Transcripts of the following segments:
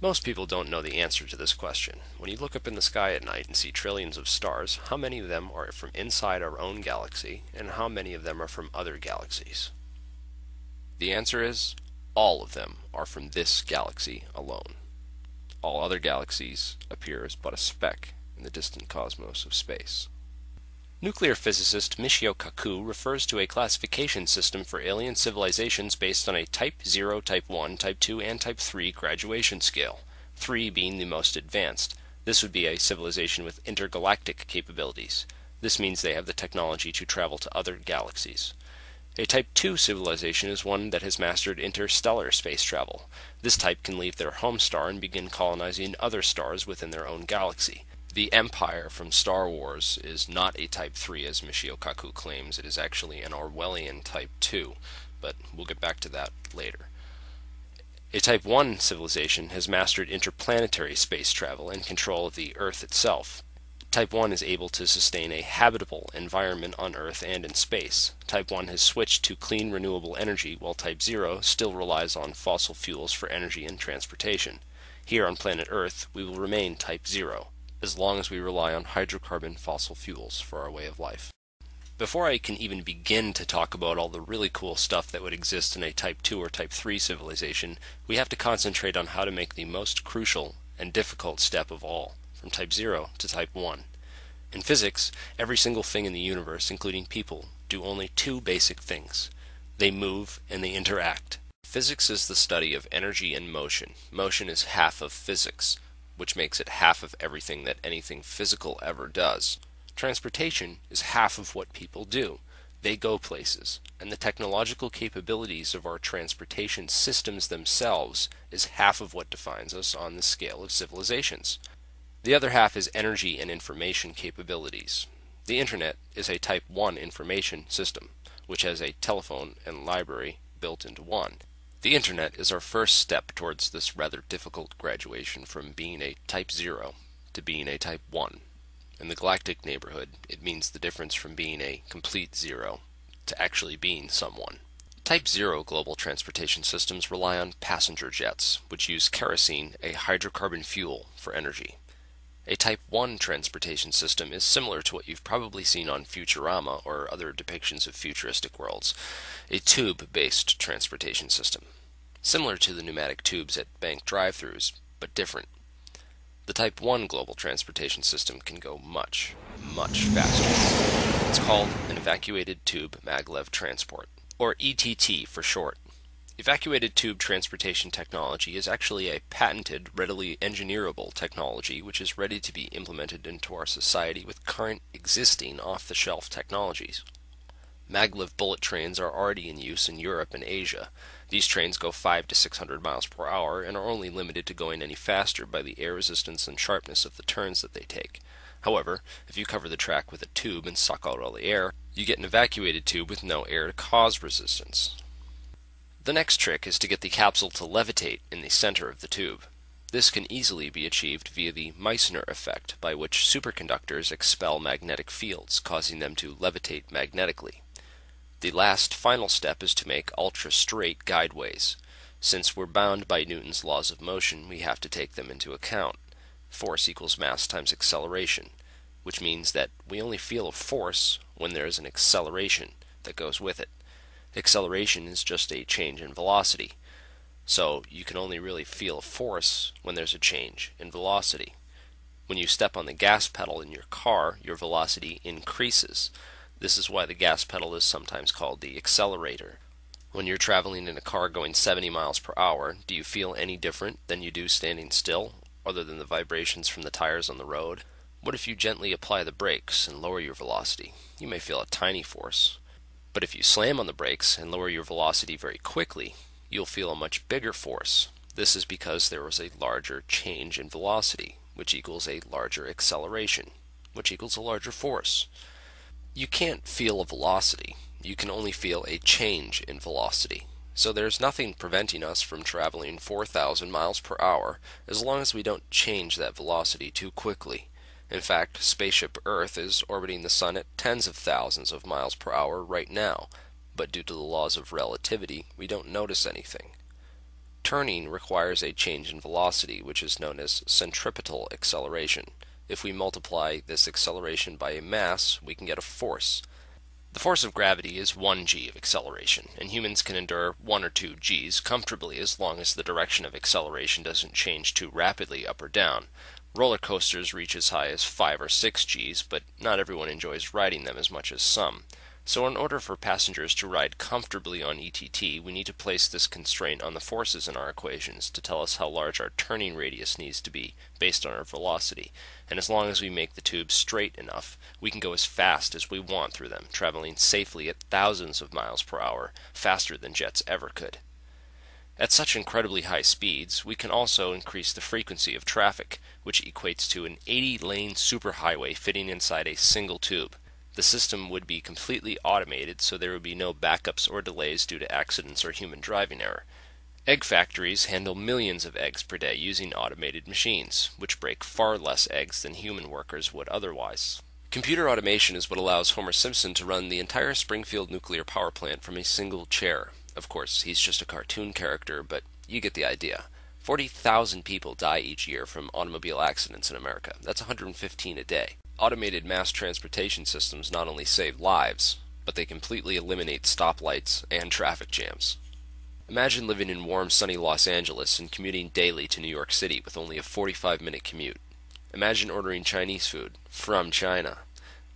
Most people don't know the answer to this question. When you look up in the sky at night and see trillions of stars, how many of them are from inside our own galaxy, and how many of them are from other galaxies? The answer is, all of them are from this galaxy alone. All other galaxies appear as but a speck in the distant cosmos of space. Nuclear physicist Michio Kaku refers to a classification system for alien civilizations based on a Type 0, Type 1, Type 2, and Type 3 graduation scale, 3 being the most advanced. This would be a civilization with intergalactic capabilities. This means they have the technology to travel to other galaxies. A Type 2 civilization is one that has mastered interstellar space travel. This type can leave their home star and begin colonizing other stars within their own galaxy. The Empire from Star Wars is not a Type 3 as Michio Kaku claims. It is actually an Orwellian Type 2, but we'll get back to that later. A Type 1 civilization has mastered interplanetary space travel and control of the Earth itself. Type 1 is able to sustain a habitable environment on Earth and in space. Type 1 has switched to clean renewable energy, while Type 0 still relies on fossil fuels for energy and transportation. Here on planet Earth, we will remain Type 0. As long as we rely on hydrocarbon fossil fuels for our way of life. Before I can even begin to talk about all the really cool stuff that would exist in a Type 2 or Type 3 civilization, we have to concentrate on how to make the most crucial and difficult step of all, from Type 0 to Type 1. In physics, every single thing in the universe, including people, do only two basic things. They move and they interact. Physics is the study of energy and motion. Motion is half of physics, which makes it half of everything that anything physical ever does. Transportation is half of what people do. They go places, and the technological capabilities of our transportation systems themselves is half of what defines us on the scale of civilizations. The other half is energy and information capabilities. The Internet is a Type 1 information system, which has a telephone and library built into one. The Internet is our first step towards this rather difficult graduation from being a Type 0 to being a Type 1. In the galactic neighborhood, it means the difference from being a complete zero to actually being someone. Type 0 global transportation systems rely on passenger jets, which use kerosene, a hydrocarbon fuel, for energy. A Type 1 transportation system is similar to what you've probably seen on Futurama or other depictions of futuristic worlds, a tube-based transportation system. Similar to the pneumatic tubes at bank drive-thrus, but different. The Type 1 global transportation system can go much, much faster. It's called an evacuated tube maglev transport, or ETT for short. Evacuated tube transportation technology is actually a patented, readily engineerable technology which is ready to be implemented into our society with current existing off-the-shelf technologies. Maglev bullet trains are already in use in Europe and Asia. These trains go 500 to 600 miles per hour and are only limited to going any faster by the air resistance and sharpness of the turns that they take. However, if you cover the track with a tube and suck out all the air, you get an evacuated tube with no air to cause resistance. The next trick is to get the capsule to levitate in the center of the tube. This can easily be achieved via the Meissner effect, by which superconductors expel magnetic fields, causing them to levitate magnetically. The last final step is to make ultra-straight guideways. Since we're bound by Newton's laws of motion, we have to take them into account. Force equals mass times acceleration, which means that we only feel a force when there is an acceleration that goes with it. Acceleration is just a change in velocity, so you can only really feel a force when there's a change in velocity. When you step on the gas pedal in your car, your velocity increases. This is why the gas pedal is sometimes called the accelerator. When you're traveling in a car going 70 miles per hour, do you feel any different than you do standing still, other than the vibrations from the tires on the road? What if you gently apply the brakes and lower your velocity? You may feel a tiny force. But if you slam on the brakes and lower your velocity very quickly, you'll feel a much bigger force. This is because there was a larger change in velocity, which equals a larger acceleration, which equals a larger force. You can't feel a velocity. You can only feel a change in velocity. So there's nothing preventing us from traveling 4,000 miles per hour as long as we don't change that velocity too quickly. In fact, spaceship Earth is orbiting the Sun at tens of thousands of miles per hour right now, but due to the laws of relativity, we don't notice anything. Turning requires a change in velocity, which is known as centripetal acceleration. If we multiply this acceleration by a mass, we can get a force. The force of gravity is 1 g of acceleration, and humans can endure 1 or 2 g's comfortably as long as the direction of acceleration doesn't change too rapidly up or down. Roller coasters reach as high as 5 or 6 g's, but not everyone enjoys riding them as much as some. So in order for passengers to ride comfortably on ETT, we need to place this constraint on the forces in our equations to tell us how large our turning radius needs to be based on our velocity. And as long as we make the tubes straight enough, we can go as fast as we want through them, traveling safely at thousands of miles per hour, faster than jets ever could. At such incredibly high speeds, we can also increase the frequency of traffic, which equates to an 80-lane superhighway fitting inside a single tube. The system would be completely automated, so there would be no backups or delays due to accidents or human driving error. Egg factories handle millions of eggs per day using automated machines, which break far less eggs than human workers would otherwise. Computer automation is what allows Homer Simpson to run the entire Springfield nuclear power plant from a single chair. Of course, he's just a cartoon character, but you get the idea. 40,000 people die each year from automobile accidents in America. That's 115 a day. Automated mass transportation systems not only save lives, but they completely eliminate stoplights and traffic jams. Imagine living in warm, sunny Los Angeles and commuting daily to New York City with only a 45-minute commute. Imagine ordering Chinese food from China.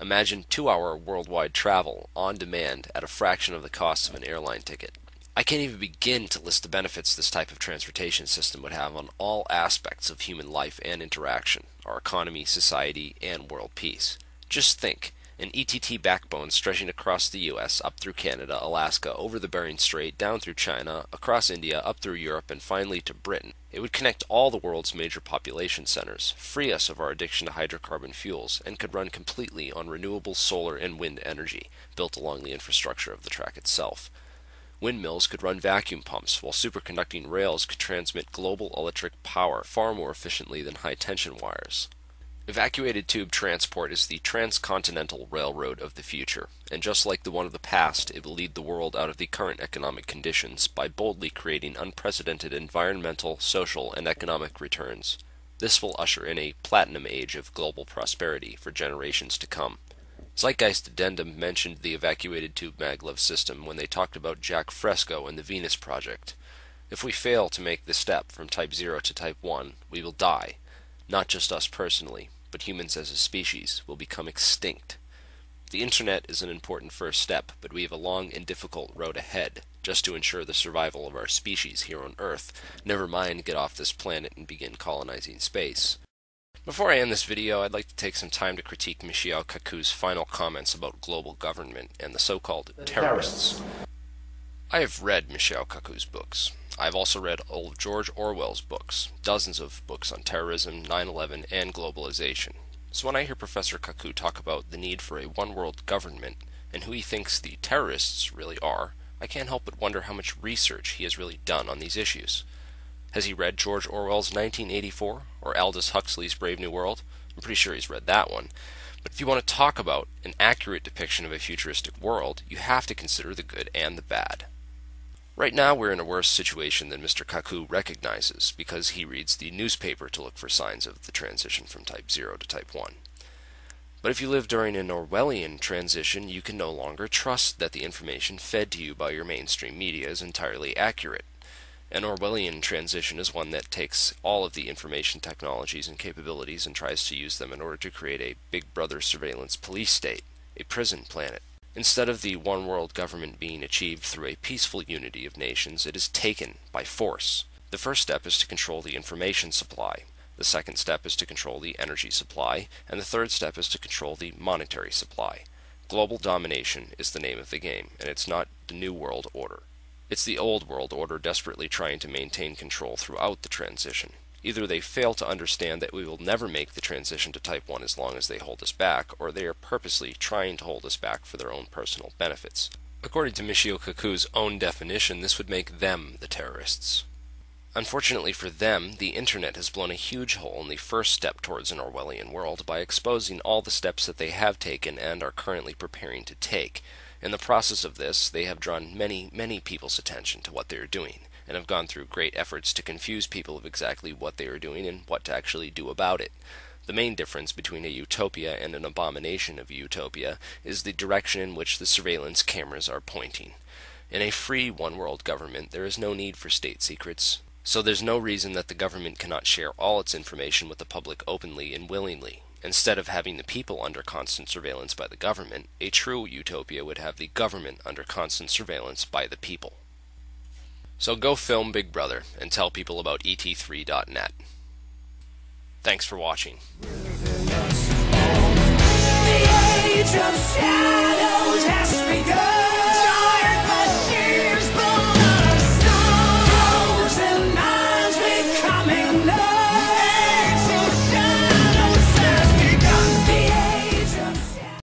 Imagine 2-hour worldwide travel on demand at a fraction of the cost of an airline ticket. I can't even begin to list the benefits this type of transportation system would have on all aspects of human life and interaction, our economy, society, and world peace. Just think, an ETT backbone stretching across the US, up through Canada, Alaska, over the Bering Strait, down through China, across India, up through Europe, and finally to Britain. It would connect all the world's major population centers, free us of our addiction to hydrocarbon fuels, and could run completely on renewable solar and wind energy, built along the infrastructure of the track itself. Windmills could run vacuum pumps, while superconducting rails could transmit global electric power far more efficiently than high-tension wires. Evacuated tube transport is the transcontinental railroad of the future, and just like the one of the past, it will lead the world out of the current economic conditions by boldly creating unprecedented environmental, social, and economic returns. This will usher in a platinum age of global prosperity for generations to come. Zeitgeist Addendum mentioned the evacuated tube maglev system when they talked about Jack Fresco and the Venus Project. If we fail to make the step from Type 0 to Type 1, we will die. Not just us personally, but humans as a species will become extinct. The internet is an important first step, but we have a long and difficult road ahead, just to ensure the survival of our species here on Earth, never mind get off this planet and begin colonizing space. Before I end this video, I'd like to take some time to critique Michio Kaku's final comments about global government and the so-called terrorists. I have read Michio Kaku's books. I've also read all of George Orwell's books, dozens of books on terrorism, 9/11, and globalization. So when I hear Professor Kaku talk about the need for a one-world government and who he thinks the terrorists really are, I can't help but wonder how much research he has really done on these issues. Has he read George Orwell's 1984 or Aldous Huxley's Brave New World? I'm pretty sure he's read that one. But if you want to talk about an accurate depiction of a futuristic world, you have to consider the good and the bad. Right now we're in a worse situation than Mr. Kaku recognizes because he reads the newspaper to look for signs of the transition from Type 0 to Type 1. But if you live during an Orwellian transition, you can no longer trust that the information fed to you by your mainstream media is entirely accurate. An Orwellian transition is one that takes all of the information technologies and capabilities and tries to use them in order to create a Big Brother surveillance police state, a prison planet. Instead of the one world government being achieved through a peaceful unity of nations, it is taken by force. The first step is to control the information supply. The second step is to control the energy supply, and the third step is to control the monetary supply. Global domination is the name of the game, and it's not the New World Order. It's the old world order desperately trying to maintain control throughout the transition. Either they fail to understand that we will never make the transition to Type 1 as long as they hold us back, or they are purposely trying to hold us back for their own personal benefits. According to Michio Kaku's own definition, this would make them the terrorists. Unfortunately for them, the internet has blown a huge hole in the first step towards an Orwellian world by exposing all the steps that they have taken and are currently preparing to take. In the process of this, they have drawn many, many people's attention to what they are doing, and have gone through great efforts to confuse people of exactly what they are doing and what to actually do about it. The main difference between a utopia and an abomination of a utopia is the direction in which the surveillance cameras are pointing. In a free one-world government, there is no need for state secrets, so there's no reason that the government cannot share all its information with the public openly and willingly. Instead of having the people under constant surveillance by the government, a true utopia would have the government under constant surveillance by the people. So go film Big Brother and tell people about et3.net. Thanks for watching. The age of shadows has